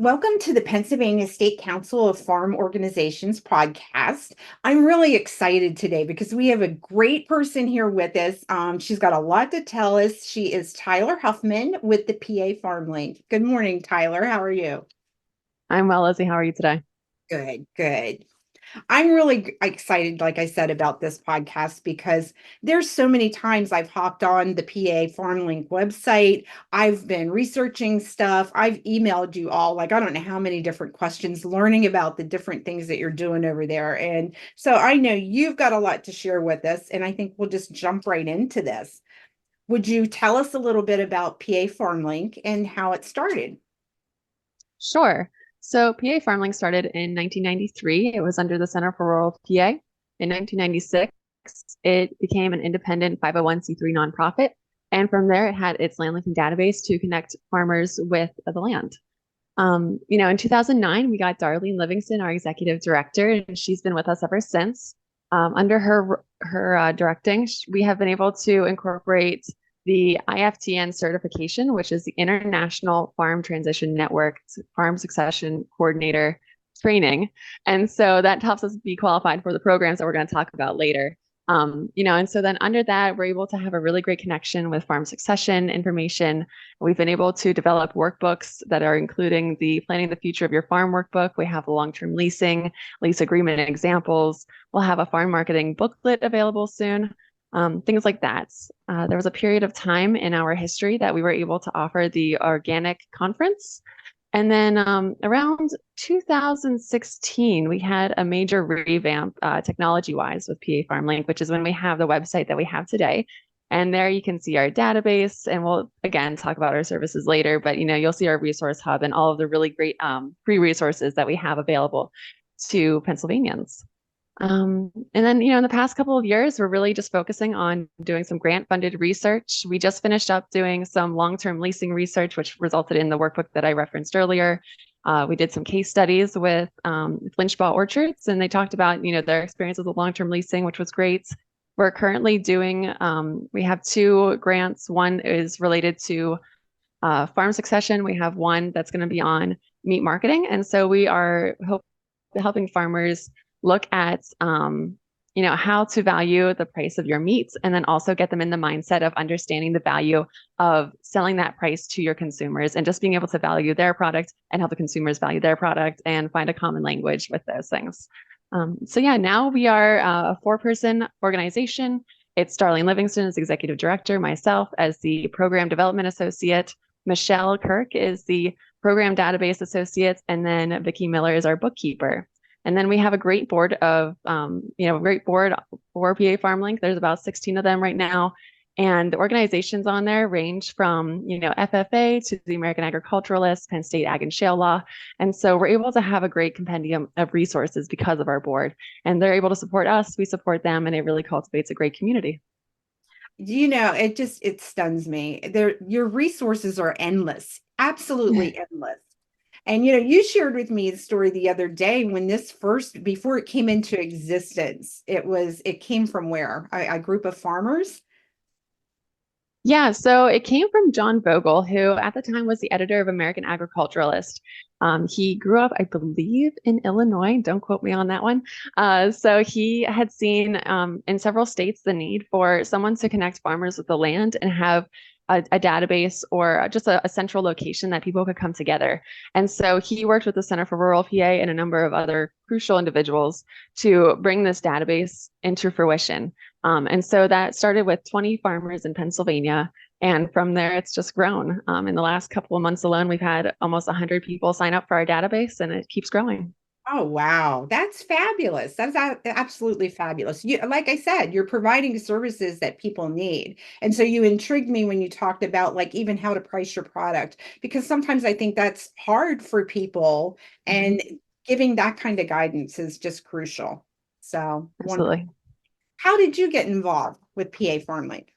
Welcome to the Pennsylvania State Council of Farm Organizations podcast. I'm really excited today because we have a great person here with us. She's got a lot to tell us. She is Tyler Hoffman with the PA Farm Link. Good morning, Tyler. How are you? I'm well, Lizzie. How are you today? Good, good. I'm really excited, like I said, about this podcast because there's so many times I've hopped on the PA FarmLink website. I've been researching stuff. I've emailed you all, like, I don't know how many different questions, learning about the different things that you're doing over there. And so I know you've got a lot to share with us, and I think we'll just jump right into this. Would you tell us a little bit about PA FarmLink and how it started? Sure. So PA FarmLink started in 1993. It was under the Center for Rural PA. In 1996, it became an independent 501c3 nonprofit. And from there, it had its land linking database to connect farmers with the land. In 2009, we got Darlene Livingston, our executive director, and she's been with us ever since. Under her directing, we have been able to incorporate the IFTN certification, which is the International Farm Transition Network Farm Succession Coordinator training. And so that helps us be qualified for the programs that we're going to talk about later. And so then under that, we're able to have a really great connection with farm succession information. We've been able to develop workbooks that are including the Planning the Future of Your Farm workbook. We have long-term leasing, lease agreement examples. We'll have a farm marketing booklet available soon, things like that. There was a period of time in our history that we were able to offer the organic conference. And then around 2016, we had a major revamp technology-wise with PA FarmLink, which is when we have the website that we have today. And there you can see our database, and we'll again talk about our services later. But you'll see our resource hub and all of the really great free resources that we have available to Pennsylvanians. And then, in the past couple of years, we're really just focusing on doing some grant funded research. We just finished up doing some long-term leasing research, which resulted in the workbook that I referenced earlier. We did some case studies with Flinchbaugh Orchards, and they talked about, their experiences with long-term leasing, which was great. We're currently doing, we have two grants. One is related to farm succession. We have one that's going to be on meat marketing. And so we are helping farmers look at how to value the price of your meats, and then also get them in the mindset of understanding the value of selling that price to your consumers, and just being able to value their product and help the consumers value their product and find a common language with those things. So yeah, now we are a 4-person organization. It's Darlene Livingston as executive director, myself as the program development associate, Michelle Kirk is the program database associate, and then Vicki Miller is our bookkeeper. And then we have a great board of, great board for PA FarmLink. There's about 16 of them right now. And the organizations on there range from, FFA to the American Agriculturalists, Penn State Ag and Shale Law. And so we're able to have a great compendium of resources because of our board. And they're able to support us, we support them, and it really cultivates a great community. It stuns me. Your resources are endless, absolutely endless. And you shared with me the story the other day when before it came into existence, it came from where? A group of farmers? Yeah, so it came from John Vogel, who at the time was the editor of American Agriculturalist. He grew up, I believe, in Illinois. Don't quote me on that one. So he had seen in several states the need for someone to connect farmers with the land and have a database or just a central location that people could come together. And so he worked with the Center for Rural PA and a number of other crucial individuals to bring this database into fruition. And so that started with 20 farmers in Pennsylvania. And from there, it's just grown. In the last couple of months alone, we've had almost 100 people sign up for our database, and it keeps growing. Oh, wow. That's fabulous. That's absolutely fabulous. Like I said, you're providing services that people need. And so you intrigued me when you talked about like even how to price your product, because sometimes I think that's hard for people, Mhm. and giving that kind of guidance is just crucial. So wonderful. Absolutely. How did you get involved with PA Farmlink?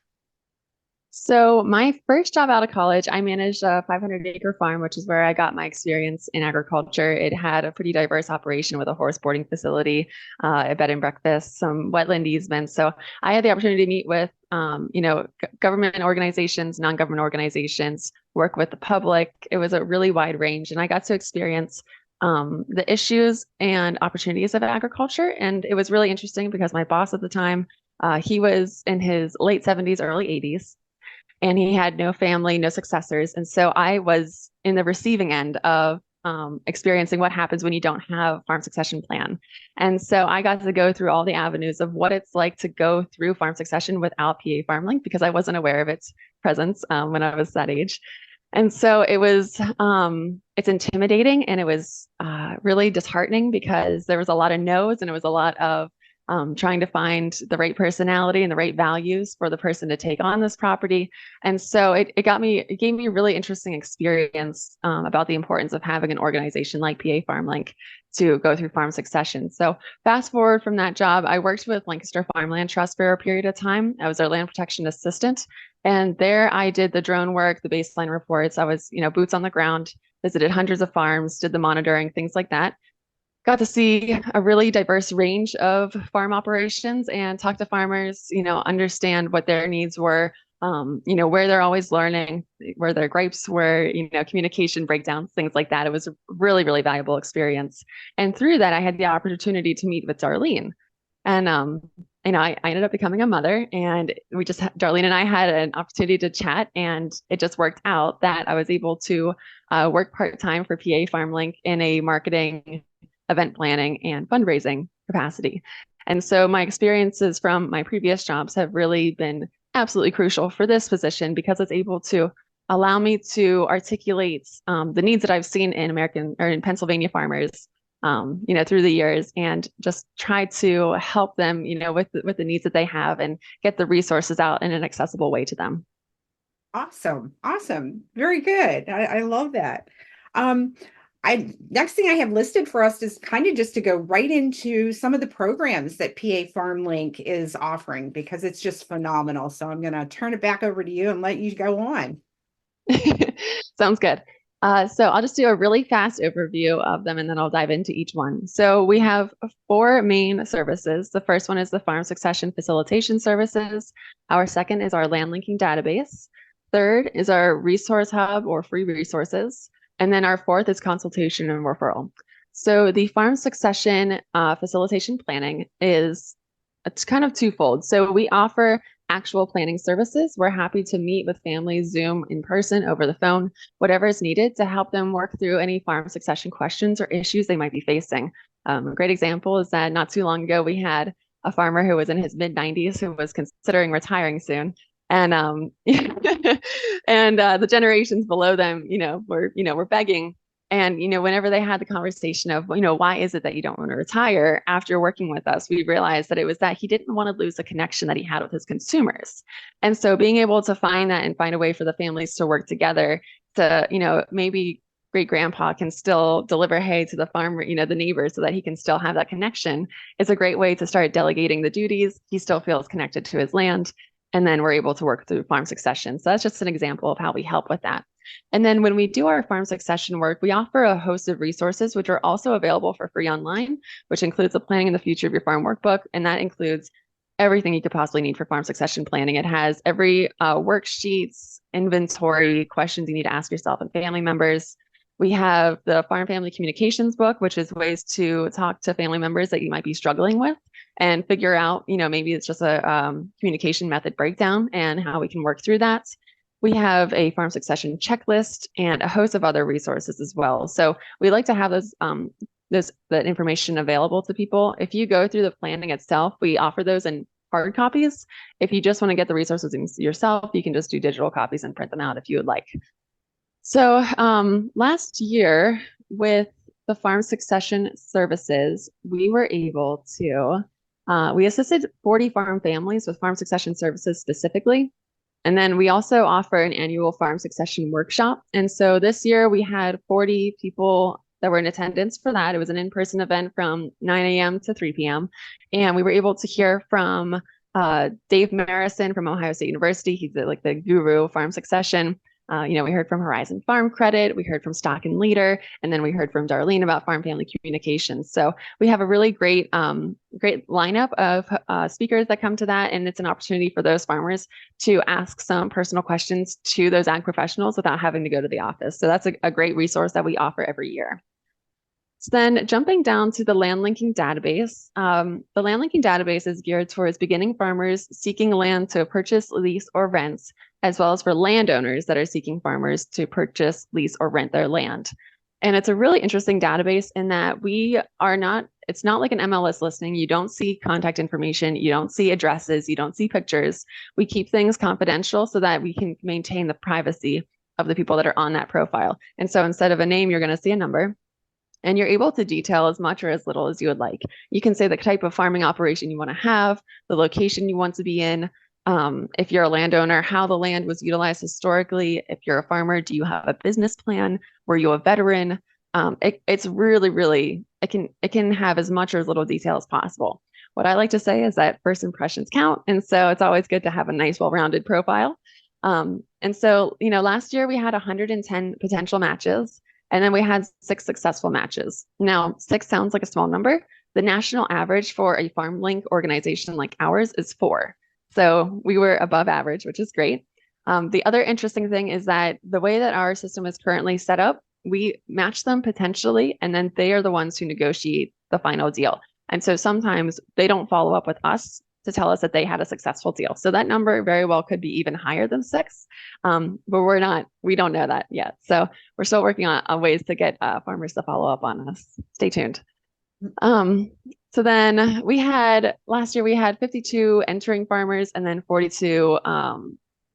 So my first job out of college, I managed a 500-acre farm, which is where I got my experience in agriculture. It had a pretty diverse operation with a horse boarding facility, a bed and breakfast, some wetland easements. So I had the opportunity to meet with, government organizations, non-government organizations, work with the public. It was a really wide range, and I got to experience the issues and opportunities of agriculture. And it was really interesting because my boss at the time, he was in his late 70s, early 80s, and he had no family, no successors. And so I was in the receiving end of experiencing what happens when you don't have farm succession plan. And so I got to go through all the avenues of what it's like to go through farm succession without PA FarmLink because I wasn't aware of its presence when I was that age. And so it's intimidating and it was really disheartening because there was a lot of no's and it was a lot of trying to find the right personality and the right values for the person to take on this property. And so it gave me a really interesting experience about the importance of having an organization like PA FarmLink to go through farm succession. So fast forward from that job, I worked with Lancaster Farmland Trust for a period of time. I was their land protection assistant. And there I did the drone work, the baseline reports. I was, boots on the ground, visited hundreds of farms, did the monitoring, things like that. Got to see a really diverse range of farm operations and talk to farmers, understand what their needs were, where they're always learning, where their gripes were, communication breakdowns, things like that. It was a really, really valuable experience. And through that, I had the opportunity to meet with Darlene. And, I ended up becoming a mother and Darlene and I had an opportunity to chat and it just worked out that I was able to work part-time for PA FarmLink in a marketing, event planning, and fundraising capacity. And so my experiences from my previous jobs have really been absolutely crucial for this position because it's able to allow me to articulate the needs that I've seen in American or in Pennsylvania farmers, through the years, and just try to help them, with the needs that they have and get the resources out in an accessible way to them. Awesome. Awesome. Very good. I love that. Um, next thing I have listed for us is kind of just to go right into some of the programs that PA FarmLink is offering because it's just phenomenal. So I'm going to turn it back over to you and let you go on. Sounds good. So I'll just do a really fast overview of them and then I'll dive into each one. So we have 4 main services. The first one is the Farm Succession Facilitation Services. Our second is our Land Linking Database. Third is our Resource Hub or free resources. And then our fourth is consultation and referral. So the Farm Succession Facilitation Planning it's kind of twofold. So we offer actual planning services. We're happy to meet with families, Zoom, in person, over the phone, whatever is needed to help them work through any farm succession questions or issues they might be facing. A great example is that not too long ago, we had a farmer who was in his mid 90s who was considering retiring soon. And and the generations below them, were begging. And, whenever they had the conversation of, why is it that you don't want to retire after working with us, we realized that it was that he didn't want to lose the connection that he had with his consumers. And so being able to find that and find a way for the families to work together to, maybe great grandpa can still deliver hay to the farmer, the neighbors so that he can still have that connection is a great way to start delegating the duties. He still feels connected to his land. And then we're able to work through farm succession. So that's just an example of how we help with that. And then when we do our farm succession work, we offer a host of resources, which are also available for free online, which includes the Planning in the Future of Your Farm workbook. And that includes everything you could possibly need for farm succession planning. It has every worksheets, inventory, questions you need to ask yourself and family members. We have the Farm Family Communications book, which is ways to talk to family members that you might be struggling with and figure out, maybe it's just a communication method breakdown and how we can work through that. We have a farm succession checklist and a host of other resources as well. So we like to have that information available to people. If you go through the planning itself, we offer those in hard copies. If you just want to get the resources yourself, you can just do digital copies and print them out if you would like. So last year with the farm succession services, we were able to, we assisted 40 farm families with farm succession services specifically. And then we also offer an annual farm succession workshop. And so this year we had 40 people that were in attendance for that. It was an in-person event from 9 a.m. to 3 p.m. And we were able to hear from Dave Marison from Ohio State University. He's like the guru of farm succession. We heard from Horizon Farm Credit, we heard from Stock and Leader, and then we heard from Darlene about farm family communications. So we have a really great lineup of speakers that come to that, and it's an opportunity for those farmers to ask some personal questions to those ag professionals without having to go to the office. So that's a great resource that we offer every year. So then jumping down to the land linking database, the land linking database is geared towards beginning farmers seeking land to purchase, lease, or rent, as well as for landowners that are seeking farmers to purchase, lease, or rent their land. And it's a really interesting database in that it's not like an MLS listing. You don't see contact information, you don't see addresses, you don't see pictures. We keep things confidential so that we can maintain the privacy of the people that are on that profile. And so instead of a name, you're going to see a number. And you're able to detail as much or as little as you would like. You can say the type of farming operation you want to have, the location you want to be in, if you're a landowner, how the land was utilized historically. If you're a farmer, do you have a business plan? Were you a veteran? It's really, it can have as much or as little detail as possible. What I like to say is that first impressions count. And so it's always good to have a nice, well-rounded profile. And so, last year we had 110 potential matches. And then we had 6 successful matches. Now, 6 sounds like a small number. The national average for a farm link organization like ours is 4. So we were above average, which is great. The other interesting thing is that the way that our system is currently set up, we match them potentially, and then they are the ones who negotiate the final deal. And so sometimes they don't follow up with us to tell us that they had a successful deal. So that number very well could be even higher than 6, but we don't know that yet. So we're still working on ways to get farmers to follow up on us. Stay tuned. So then last year we had 52 entering farmers and then 42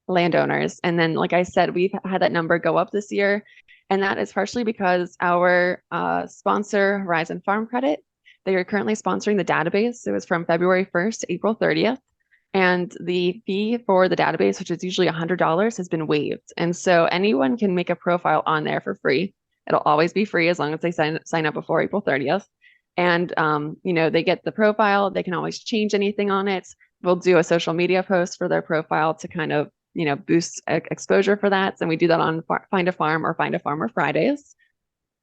landowners. And then, like I said, we've had that number go up this year. And that is partially because our sponsor, Horizon Farm Credit, they are currently sponsoring the database. It was from February 1st to April 30th. And the fee for the database, which is usually $100, has been waived. And so anyone can make a profile on there for free. It'll always be free as long as they sign up before April 30th. And, they get the profile. They can always change anything on it. We'll do a social media post for their profile to kind of, boost exposure for that. And we do that on Find a Farm or Find a Farmer Fridays.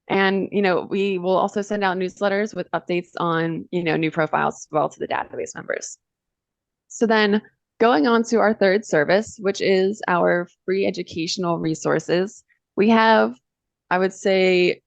And, we will also send out newsletters with updates on, new profiles as well to the database members. So then going on to our third service, which is our free educational resources, we have, I would say,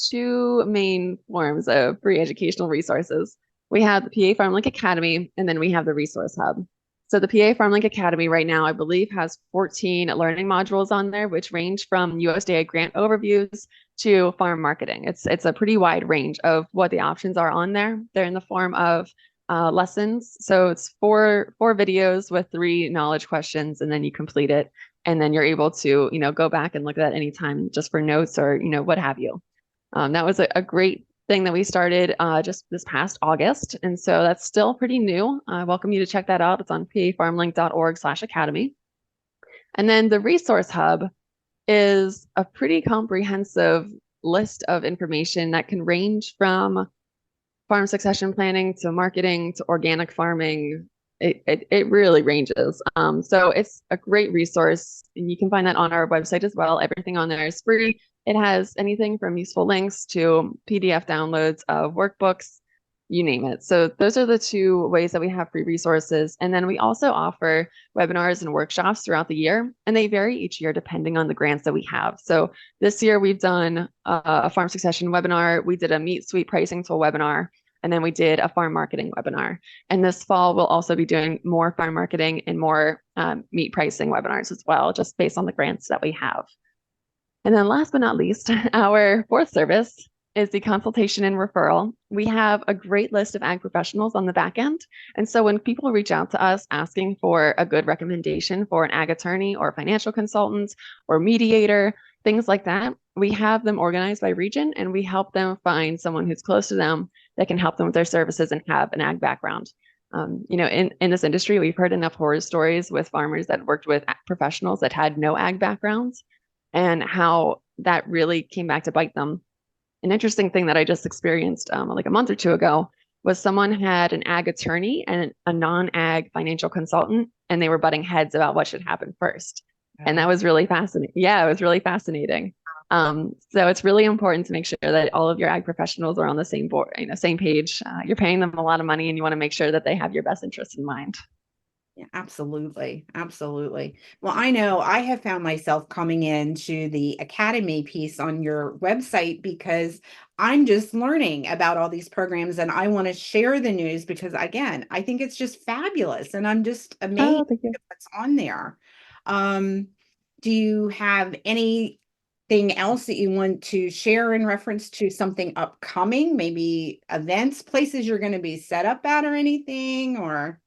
2 main forms of free educational resources. We have the PA FarmLink Academy, and then we have the Resource Hub. So the PA FarmLink Academy right now, I believe, has 14 learning modules on there, which range from USDA grant overviews to farm marketing. It's a pretty wide range of what the options are on there. They're in the form of lessons. So it's 4 videos with 3 knowledge questions, and then you complete it. And then you're able to, go back and look at that anytime just for notes or, what have you. That was a great thing that we started just this past August. And so that's still pretty new. I welcome you to check that out. It's on pafarmlink.org/academy. And then the Resource Hub is a pretty comprehensive list of information that can range from farm succession planning to marketing to organic farming. It really ranges. So it's a great resource. And you can find that on our website as well. Everything on there is free. It has anything from useful links to PDF downloads of workbooks, you name it. So those are the 2 ways that we have free resources. And then we also offer webinars and workshops throughout the year, and they vary each year depending on the grants that we have. So this year we've done a farm succession webinar. We did a meat suite pricing tool webinar, and then we did a farm marketing webinar. And this fall, we'll also be doing more farm marketing and more meat pricing webinars as well, just based on the grants that we have. And then last but not least, our 4th service is the consultation and referral. We have a great list of ag professionals on the back end. And so when people reach out to us asking for a good recommendation for an ag attorney or financial consultant or mediator, things like that, we have them organized by region, and we help them find someone who's close to them that can help them with their services and have an ag background. In this industry, we've heard enough horror stories with farmers that worked with professionals that had no ag backgrounds, and how that really came back to bite them. An interesting thing that I just experienced like a month or 2 ago was someone had an ag attorney and a non-ag financial consultant, and they were butting heads about what should happen first. And that was really fascinating. Yeah, it was really fascinating. So it's really important to make sure that all of your ag professionals are on the same board, same page. You're paying them a lot of money, and you want to make sure that they have your best interest in mind. Yeah, absolutely. Absolutely. Well, I know I have found myself coming into the academy piece on your website because I'm just learning about all these programs and I want to share the news because, again, I think it's just fabulous and I'm just amazed Oh, thank you. at what's on there. Um, do you have anything else that you want to share in reference to something upcoming, maybe events, places you're going to be set up at or anything, or?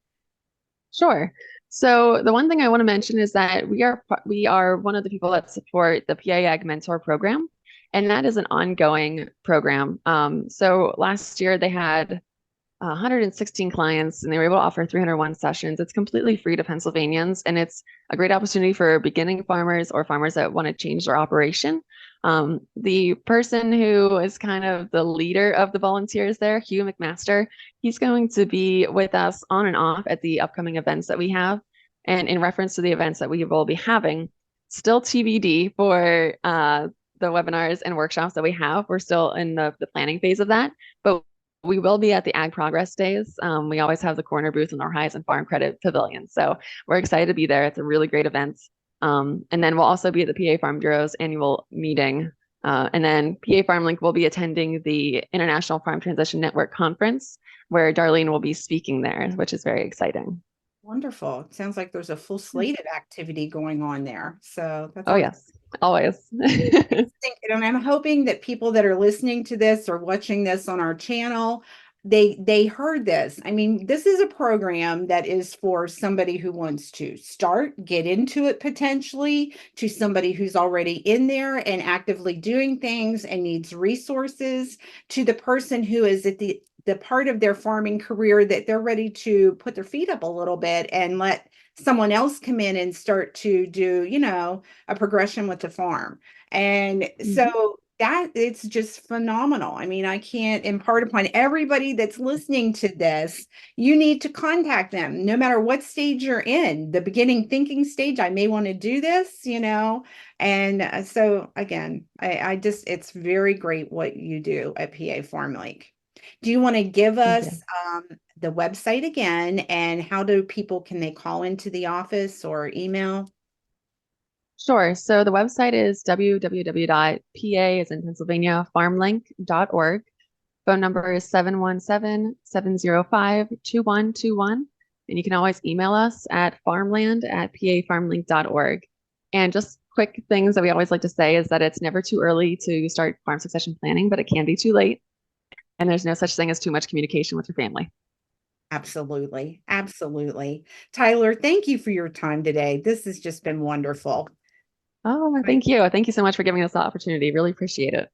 Sure. So the one thing I want to mention is that we are one of the people that support the PA Ag Mentor program, and that is an ongoing program. So last year they had 116 clients and they were able to offer 301 sessions. It's completely free to Pennsylvanians and it's a great opportunity for beginning farmers or farmers that want to change their operation. The person who is kind of the leader of the volunteers there, Hugh McMaster, he's going to be with us on and off at the upcoming events that we have. And in reference to the events that we will be having, still TBD for the webinars and workshops that we have. We're still in the planning phase of that, but we will be at the Ag Progress Days. We always have the corner booth in our Horizon Farm Credit Pavilion. So we're excited to be there. It's a really great event. And then we'll also be at the PA Farm Bureau's annual meeting. And then PA FarmLink will be attending the International Farm Transition Network Conference, where Darlene will be speaking there, which is very exciting. Wonderful. It sounds like there's a full slate of activity going on there. So that Oh, sounds yes, always. and I'm hoping that people that are listening to this or watching this on our channel, they heard this. I mean, this is a program that is for somebody who wants to start, get into it potentially, to somebody who's already in there and actively doing things and needs resources, to the person who is at the part of their farming career that they're ready to put their feet up a little bit and let someone else come in and start to do, a progression with the farm. And Mhm. so that it's just phenomenal. I mean, I can't impart upon everybody that's listening to this, you need to contact them no matter what stage you're in, the beginning thinking stage. I may want to do this. And so again, I just, it's very great what you do at PA Farm Link. Do you want to give Thank us you. the website again and how do people, can they call into the office or email? Sure. So the website is www.pa as in Pennsylvania farmlink.org. Phone number is 717-705-2121. And you can always email us at farmland@pafarmlink.org. And just quick things that we always like to say is that it's never too early to start farm succession planning, but it can be too late. And there's no such thing as too much communication with your family. Absolutely. Absolutely. Tyler, thank you for your time today. This has just been wonderful. Oh, Right. thank you. Thank you so much for giving us the opportunity. Really appreciate it.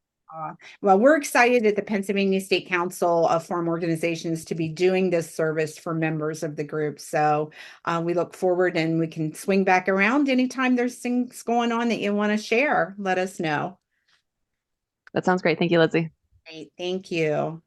Well, we're excited at the Pennsylvania State Council of Farm Organizations to be doing this service for members of the group. So we look forward and we can swing back around anytime there's things going on that you want to share. Let us know. That sounds great. Thank you, Lizzie. Great. Thank you.